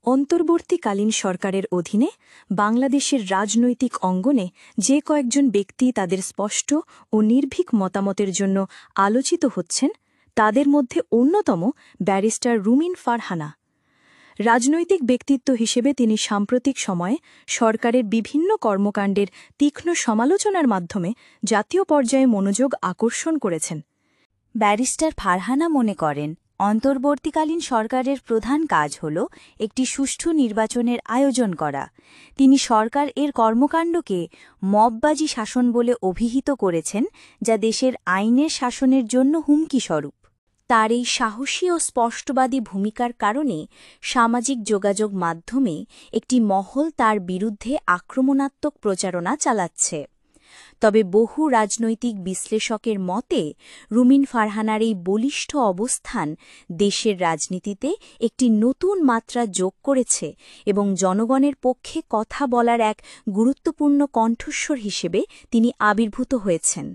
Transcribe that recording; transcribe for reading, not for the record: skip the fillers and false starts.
অন্তর্বর্তীকালীন সরকারের অধীনে বাংলাদেশের রাজনৈতিক অঙ্গনে যে কয়েকজন ব্যক্তি তাদের স্পষ্ট ও নির্ভীক মতামতের জন্য আলোচিত হচ্ছেন তাদের মধ্যে অন্যতম ব্যারিস্টার রুমিন ফারহানা। রাজনৈতিক ব্যক্তিত্ব হিসেবে তিনি সাম্প্রতিক সময়ে সরকারের বিভিন্ন কর্মকাণ্ডের তীক্ষ্ণ সমালোচনার মাধ্যমে জাতীয় পর্যায়ে মনোযোগ আকর্ষণ করেছেন। ব্যারিস্টার ফারহানা মনে করেন, অন্তর্বর্তীকালীন সরকারের প্রধান কাজ হল একটি সুষ্ঠু নির্বাচনের আয়োজন করা। তিনি সরকার এর কর্মকাণ্ডকে মববাজি শাসন বলে অভিহিত করেছেন, যা দেশের আইনের শাসনের জন্য হুমকিস্বরূপ। তার এই সাহসী ও স্পষ্টবাদী ভূমিকার কারণে সামাজিক যোগাযোগ মাধ্যমে একটি মহল তার বিরুদ্ধে আক্রমণাত্মক প্রচারণা চালাচ্ছে। তবে বহু রাজনৈতিক বিশ্লেষকের মতে রুমিন ফারহানার এই বলিষ্ঠ অবস্থান দেশের রাজনীতিতে একটি নতুন মাত্রা যোগ করেছে এবং জনগণের পক্ষে কথা বলার এক গুরুত্বপূর্ণ কণ্ঠস্বর হিসেবে তিনি আবির্ভূত হয়েছেন।